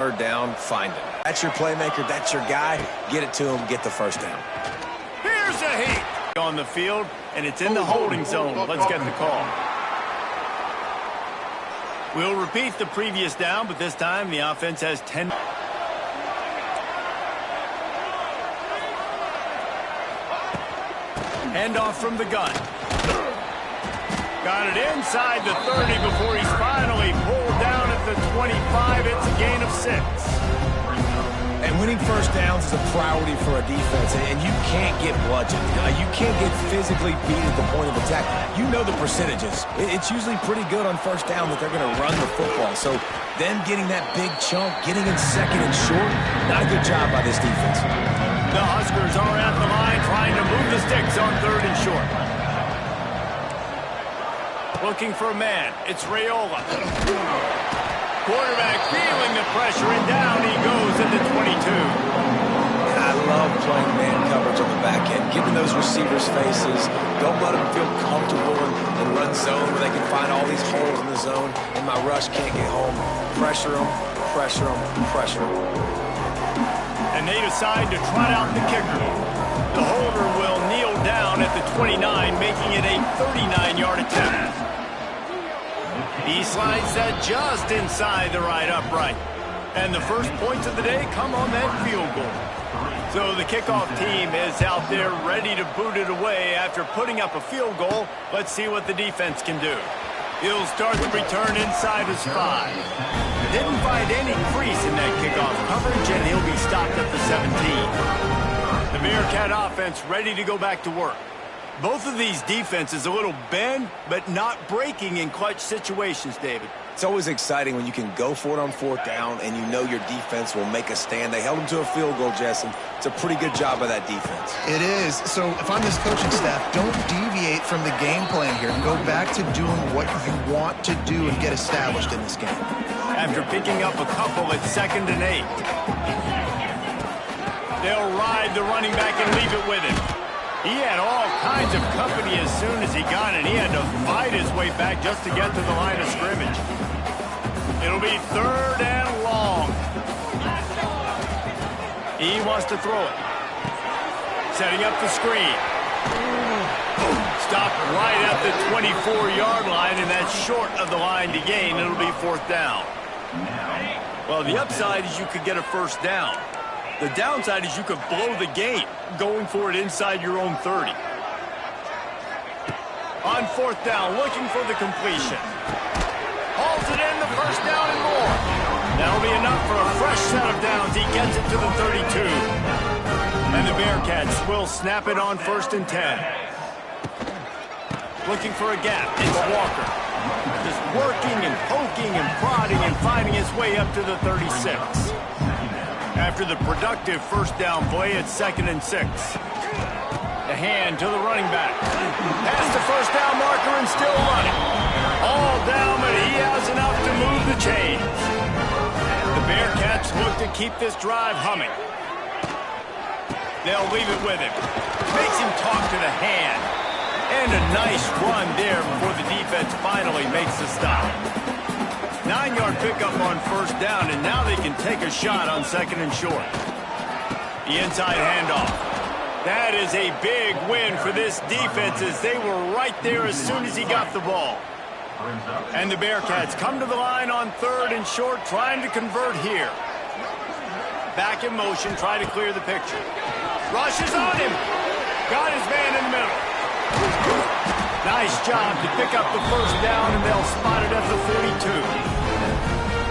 Third down, find him. That's your playmaker. That's your guy. Get it to him. Get the first down. Here's a heat on the field, and it's in the holding zone. Let's get the call. We'll repeat the previous down, but this time the offense has 10. Handoff from the gun. Got it inside the 30 before he's finally pulled down at the 25. It's a gain of 6. And winning first downs is a priority for a defense, and you can't get bludgeoned. You can't get physically beat at the point of attack. You know the percentages. It's usually pretty good on first down that they're going to run the football. So then getting that big chunk, getting in second and short, not a good job by this defense. The Huskers are at the line trying to move the sticks on third and short. Looking for a man. It's Raiola. Quarterback feeling the pressure, and down he goes at the 22. I love playing man coverage on the back end, giving those receivers faces. Don't let them feel comfortable and run zone where they can find all these holes in the zone, and my rush can't get home. Pressure them, pressure them, pressure them. And they decide to trot out the kicker. The holder will kneel down at the 29, making it a 39-yard attempt. He slides that just inside the right upright. And the first points of the day come on that field goal. So the kickoff team is out there ready to boot it away after putting up a field goal. Let's see what the defense can do. He'll start the return inside his 5. Didn't find any crease in that kickoff coverage, and he'll be stopped at the 17. The Bearcat offense ready to go back to work. Both of these defenses a little bend, but not breaking in clutch situations, David. It's always exciting when you can go for it on fourth down and you know your defense will make a stand. They held them to a field goal, Jesse. It's a pretty good job by that defense. It is. So if I'm this coaching staff, don't deviate from the game plan here. Go back to doing what you want to do and get established in this game. After picking up a couple at 2nd and 8. They'll ride the running back and leave it with him. He had all kinds of company as soon as he got it. He had to fight his way back just to get to the line of scrimmage. It'll be 3rd and long. He wants to throw it. Setting up the screen. Stopped right at the 24-yard line, and that's short of the line to gain. It'll be 4th down. Well, the upside is you could get a first down. The downside is you could blow the game going for it inside your own 30. On 4th down, looking for the completion. Hauls it in, the first down and more. That'll be enough for a fresh set of downs. He gets it to the 32. And the Bearcats will snap it on 1st and 10. Looking for a gap. It's Walker. Just working and poking and prodding and finding his way up to the 36. After the productive first down play, it's 2nd and 6. The hand to the running back. Past the first down marker and still running. All down, but he has enough to move the chains. The Bearcats look to keep this drive humming. They'll leave it with him. Makes him talk to the hand. And a nice run there before the defense finally makes the stop. 9-yard pickup on first down, and now they can take a shot on 2nd and short. The inside handoff. That is a big win for this defense as they were right there as soon as he got the ball. And the Bearcats come to the line on 3rd and short, trying to convert here. Back in motion, try to clear the picture. Rushes on him. Got his man in the middle. Nice job to pick up the first down, and they'll spot it at the 42.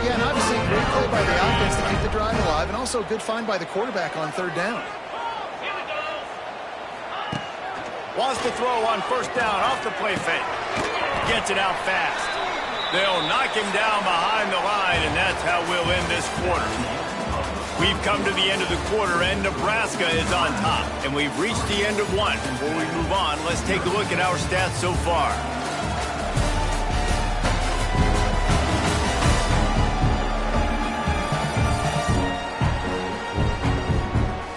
Yeah, and obviously great play by the offense to keep the drive alive, and also a good find by the quarterback on 3rd down. Wants to throw on first down off the play fake. Gets it out fast. They'll knock him down behind the line, and that's how we'll end this quarter. We've come to the end of the quarter, and Nebraska is on top. And we've reached the end of one. Before we move on, let's take a look at our stats so far.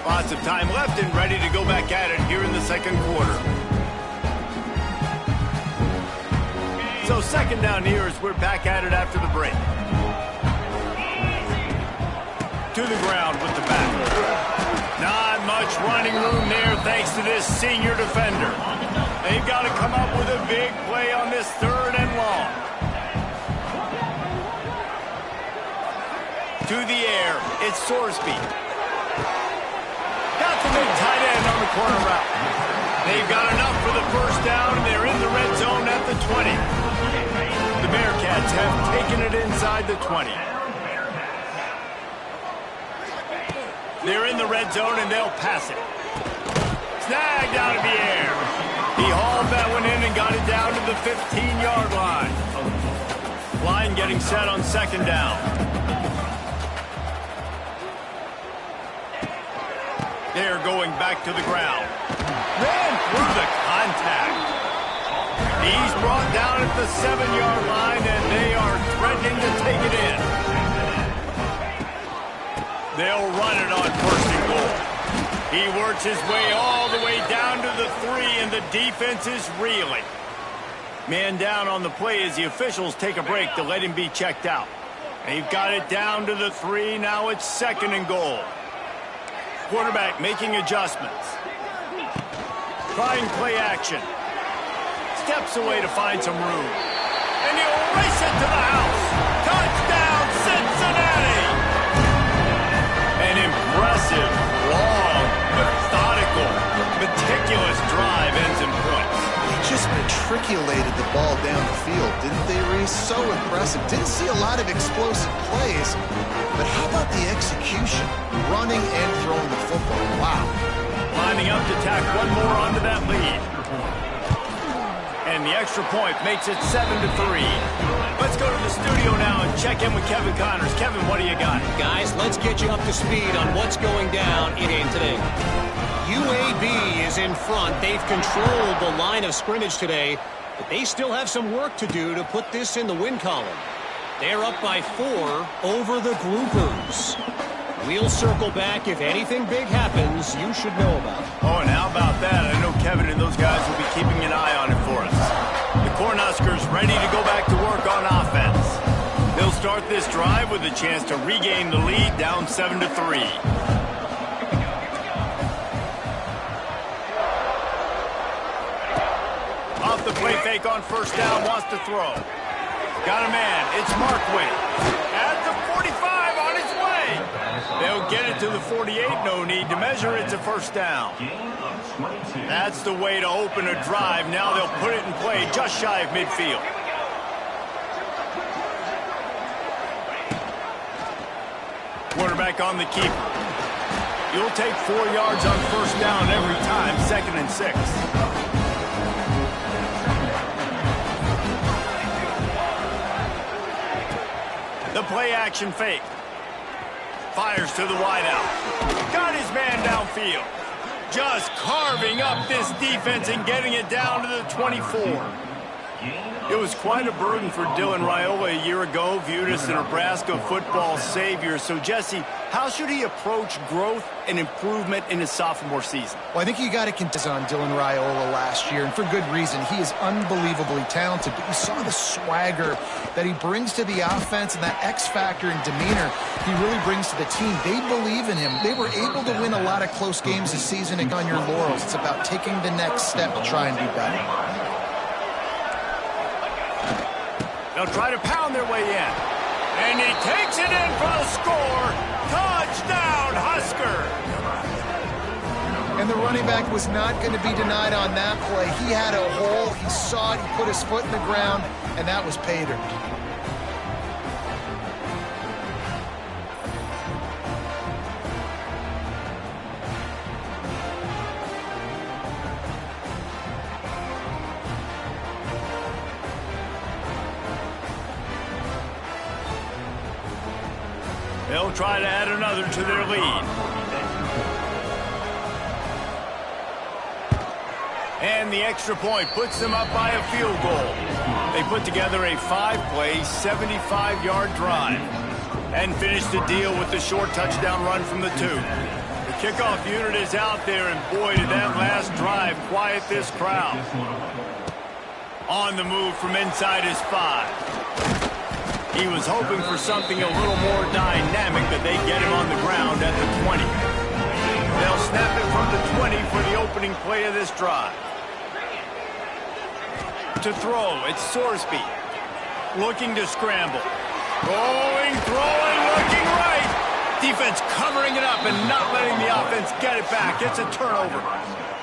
Lots of time left and ready to go back at it here in the 2nd quarter. So 2nd down here as we're back at it after the break. to the ground with the back. Not much running room there thanks to this senior defender. They've got to come up with a big play on this 3rd and long. To the air, it's Sorsby. Got the big tight end on the corner route. They've got enough for the first down, and they're in the red zone at the 20. The Bearcats have taken it inside the 20. They're in the red zone, and they'll pass it. Snagged out of the air. He hauled that one in and got it down to the 15-yard line. Line getting set on 2nd down. They're going back to the ground. Ran through the contact. He's brought down at the 7-yard line, and they are threatening to take it in. They'll run it on 1st and goal. He works his way all the way down to the 3, and the defense is reeling. Man down on the play as the officials take a break to let him be checked out. They've got it down to the 3. Now it's 2nd and goal. Quarterback making adjustments. Trying play action. Steps away to find some room. And he'll race it to the house. Touchdown, Cincinnati! An impressive, long, methodical, meticulous drive ends in points. They just matriculated the ball down the field, didn't they, Reese? So impressive. Didn't see a lot of explosive plays, but how about the execution? Running and throwing the football. Wow. Lining up to tack one more onto that lead. And the extra point makes it 7-3. Let's go to the studio now and check in with Kevin Connors. Kevin, what do you got? Guys, let's get you up to speed on what's going down in game today. UAB is in front. They've controlled the line of scrimmage today, but they still have some work to do to put this in the win column. They're up by 4 over the Groupers. We'll circle back. If anything big happens, you should know about it. Oh, and how about that? I know Kevin and those guys will be keeping an eye on it for us. The Cornhuskers ready to go back to work on offense. They'll start this drive with a chance to regain the lead down 7-3. Off the play fake on 1st down, wants to throw. Got a man. It's Markway. At the 45 on his way. They'll get it to the 48. No need to measure. It's a 1st down. That's the way to open a drive. Now they'll put it in play just shy of midfield. Quarterback on the keeper. You'll take 4 yards on 1st down every time. 2nd and 6. The play action fake. Fires to the wideout. Got his man downfield. Just carving up this defense and getting it down to the 24. It was quite a burden for Dylan Raiola a year ago, viewed as the Nebraska football savior. So, Jesse, how should he approach growth and improvement in his sophomore season? Well, I think you got to contest on Dylan Raiola last year, and for good reason. He is unbelievably talented, but you saw the swagger that he brings to the offense and that X factor and demeanor he really brings to the team. They believe in him. They were able to win a lot of close games this season and on your laurels. It's about taking the next step to try and be better. They'll try to pound their way in. And he takes it in for the score. Touchdown, Husker! And the running back was not going to be denied on that play. He had a hole. He saw it. He put his foot in the ground, and that was pay dirt. They'll try to add another to their lead. And the extra point puts them up by a field goal. They put together a 5-play, 75-yard drive and finish the deal with the short touchdown run from the 2. The kickoff unit is out there, and boy, did that last drive quiet this crowd. On the move from inside his 5. He was hoping for something a little more dynamic, but they get him on the ground. opening play of this drive. To throw, it's Sorsby. Looking to scramble. Going, throwing, looking right. Defense covering it up and not letting the offense get it back. It's a turnover.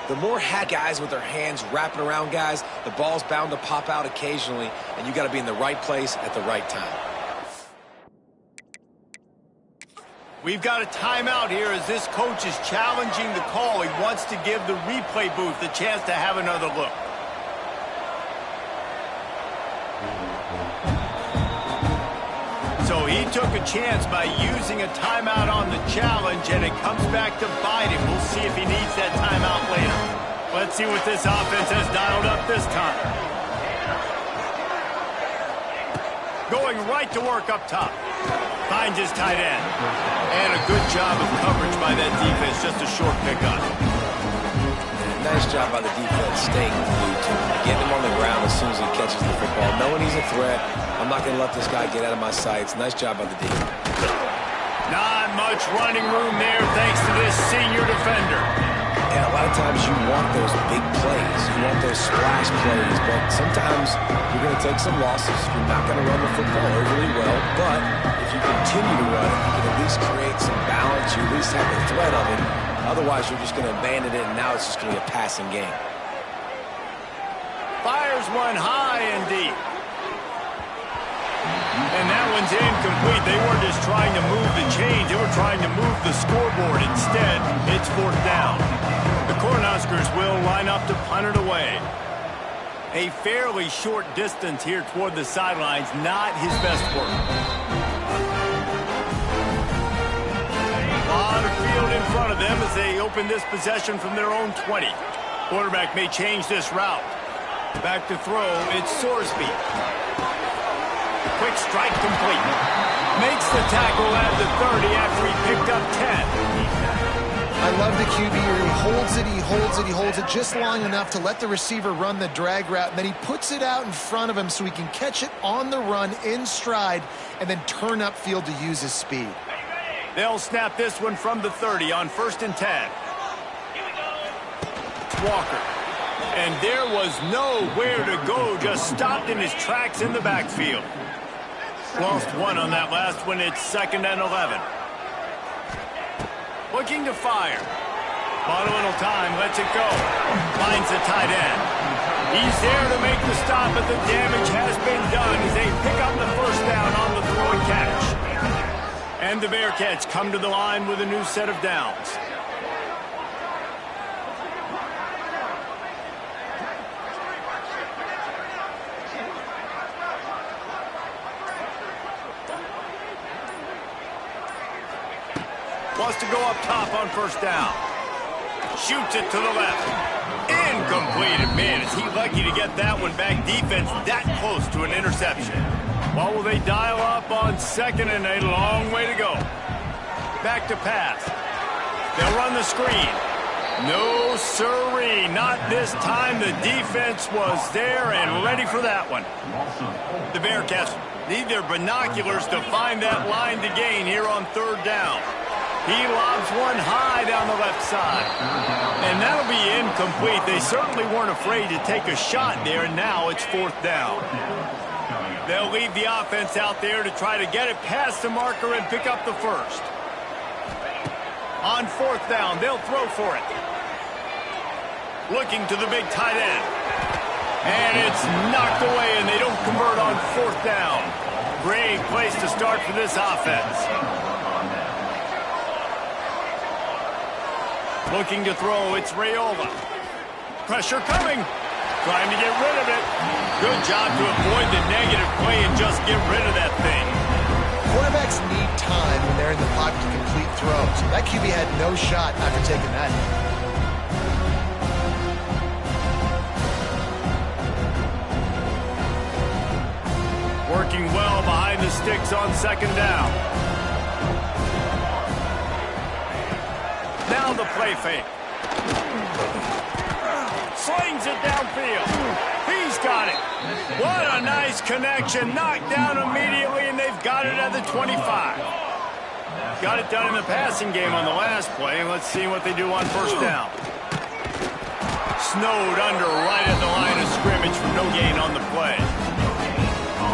The more guys with their hands wrapping around guys, the ball's bound to pop out occasionally, and you got to be in the right place at the right time. We've got a timeout here as this coach is challenging the call. He wants to give the replay booth a chance to have another look. So he took a chance by using a timeout on the challenge, and it comes back to bite him. We'll see if he needs that timeout later. Let's see what this offense has dialed up this time. Going right to work up top. Finds his tight end. And a good job of coverage by that defense. Just a short pickup. Nice job by the defense staying glued to him. Getting him on the ground as soon as he catches the football. Knowing he's a threat, I'm not going to let this guy get out of my sights. Nice job by the defense. Not much running room there thanks to this senior defender. And a lot of times you want those big plays. You want those splash plays. But sometimes you're going to take some losses. You're not going to run the football overly well. But if you continue to run it, you can at least create some balance. You at least have the threat of it. Otherwise, you're just going to abandon it, and now it's just going to be a passing game. Fires one high and deep. And that one's incomplete. They weren't just trying to move the chains. They were trying to move the scoreboard. Instead, it's fourth down. The Cornhuskers will line up to punt it away. A fairly short distance here toward the sidelines. Not his best work. A lot of field in front of them as they open this possession from their own 20. Quarterback may change this route. Back to throw, it's Sorsby. Quick strike complete. Makes the tackle at the 30 after he picked up 10. I love the QB here. He holds it, he holds it, he holds it just long enough to let the receiver run the drag route, and then he puts it out in front of him so he can catch it on the run in stride and then turn upfield to use his speed. They'll snap this one from the 30 on 1st and 10. Walker. And there was nowhere to go, just stopped in his tracks in the backfield. Lost one on that last one. It's 2nd and 11. Looking to fire. Bought a little time, lets it go. Finds the tight end. He's there to make the stop, but the damage has been done as they pick up the first down on the throw and catch. And the Bearcats come to the line with a new set of downs. Wants to go up top on 1st down. Shoots it to the left. Incomplete. Man, is he lucky to get that one back. Defense that close to an interception. What will they dial up on 2nd and a long way to go? Back to pass. They'll run the screen. No sirree, not this time. The defense was there and ready for that one. The Bearcats need their binoculars to find that line to gain here on 3rd down. He lobs one high down the left side. And that'll be incomplete. They certainly weren't afraid to take a shot there, and now it's 4th down. They'll leave the offense out there to try to get it past the marker and pick up the first. On 4th down, they'll throw for it. Looking to the big tight end. And it's knocked away, and they don't convert on 4th down. Great place to start for this offense. Looking to throw, it's Raiola. Pressure coming. Trying to get rid of it. Good job to avoid the negative play and just get rid of that thing. Quarterbacks need time when they're in the pocket to complete throws. That QB had no shot after taking that. Working well behind the sticks on 2nd down. Now the play fake. Slings it downfield. He's got it. What a nice connection. Knocked down immediately, and they've got it at the 25. Got it done in the passing game on the last play, and let's see what they do on 1st down. Snowed under right at the line of scrimmage for no gain on the play.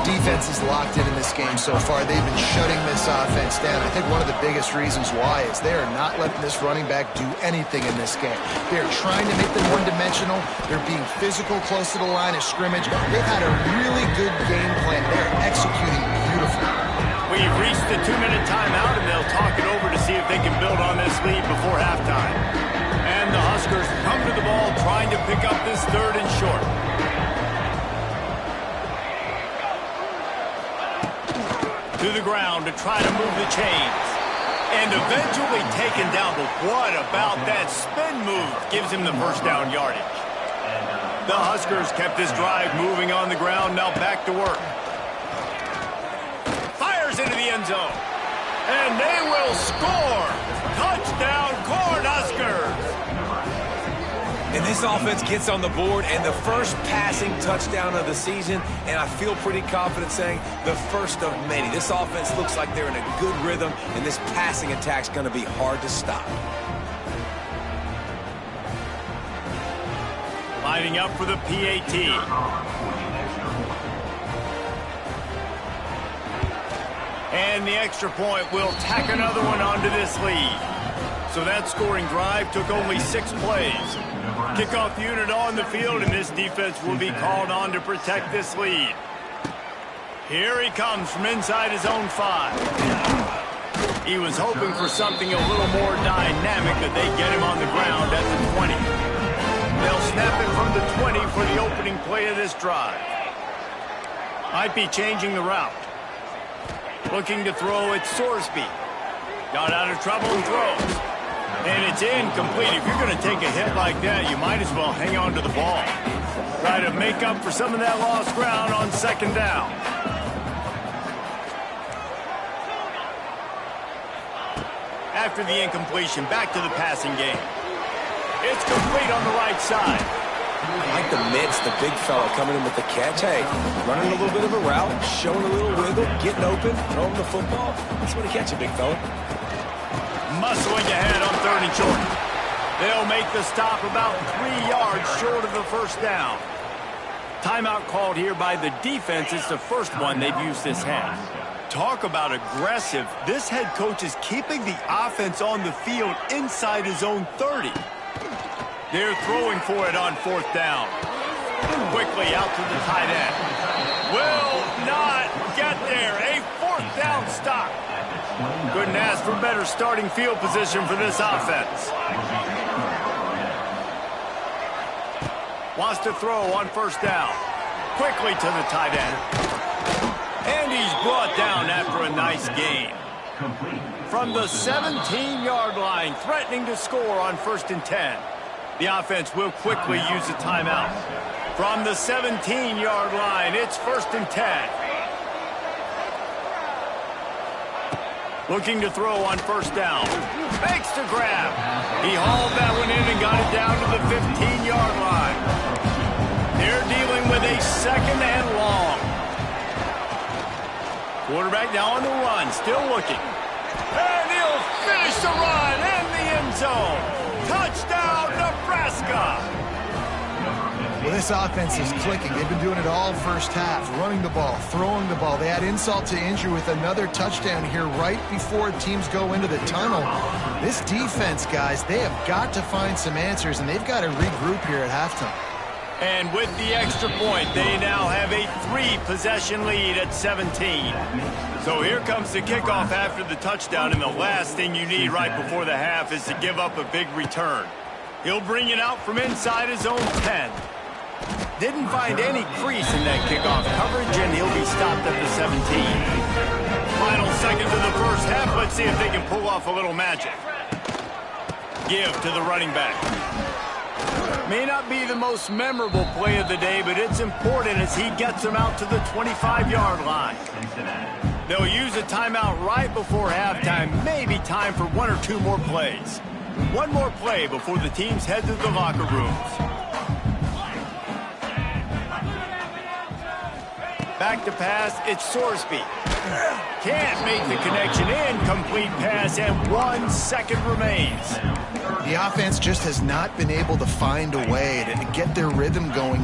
Defense is locked in this game so far. They've been shutting this offense down. I think one of the biggest reasons why is they are not letting this running back do anything in this game. They're trying to make them one-dimensional. They're being physical close to the line of scrimmage. They've had a really good game plan. They're executing beautifully. We've reached the 2-minute timeout, and they'll talk it over to see if they can build on this lead before halftime. And the Huskers come to the ball trying to pick up this 3rd and short. To the ground to try to move the chains. And eventually taken down. But what about that spin move? Gives him the first down yardage. The Huskers kept this drive moving on the ground. Now back to work. Fires into the end zone. And they will score. Touchdown, Cornhuskers. And this offense gets on the board, and the first passing touchdown of the season, and I feel pretty confident saying the first of many. This offense looks like they're in a good rhythm, and this passing attack's going to be hard to stop. Lining up for the PAT. And the extra point will tack another one onto this lead. So that scoring drive took only 6 plays. Kickoff unit on the field, and this defense will be called on to protect this lead. Here he comes from inside his own 5. He was hoping for something a little more dynamic, that they get him on the ground at the 20. They'll snap it from the 20 for the opening play of this drive. Might be changing the route. Looking to throw, it's Sorsby. Got out of trouble and throws. And it's incomplete. If you're going to take a hit like that, you might as well hang on to the ball. Try to make up for some of that lost ground on 2nd down. After the incompletion, back to the passing game. It's complete on the right side. I like the mitts, the big fella coming in with the catch. Hey, running a little bit of a route, showing a little wiggle, getting open, throwing the football. That's when he catch it, big fella. Muscling ahead on 3rd and short. They'll make the stop about 3 yards short of the first down. Timeout called here by the defense. It's the first one they've used this half. Talk about aggressive. This head coach is keeping the offense on the field inside his own 30. They're throwing for it on 4th down. Quickly out to the tight end. Will not get there. A 4th down stop. Couldn't ask for better starting field position for this offense. Wants to throw on 1st down. Quickly to the tight end. And he's brought down after a nice gain. From the 17-yard line, threatening to score on 1st and 10. The offense will quickly use a timeout. From the 17-yard line, it's 1st and 10. Looking to throw on 1st down. Makes the grab. He hauled that one in and got it down to the 15-yard line. They're dealing with a 2nd and long. Quarterback now on the run, still looking. And he'll finish the run in the end zone. Touchdown, Nebraska. Well, this offense is clicking. They've been doing it all first half, running the ball, throwing the ball. They had insult to injury with another touchdown here right before teams go into the tunnel. This defense, guys, they have got to find some answers, and they've got to regroup here at halftime. And with the extra point, they now have a 3-possession lead at 17. So here comes the kickoff after the touchdown, and the last thing you need right before the half is to give up a big return. He'll bring it out from inside his own 10. Didn't find any crease in that kickoff coverage, and he'll be stopped at the 17. Final seconds of the first half. Let's see if they can pull off a little magic. Give to the running back. May not be the most memorable play of the day, but it's important as he gets them out to the 25-yard line. They'll use a timeout right before halftime. Maybe time for 1 or 2 more plays. One more play before the teams head to the locker rooms. Back to pass, it's Sorsby. Can't make the connection. Incomplete pass, and 1 second remains. The offense just has not been able to find a way to get their rhythm going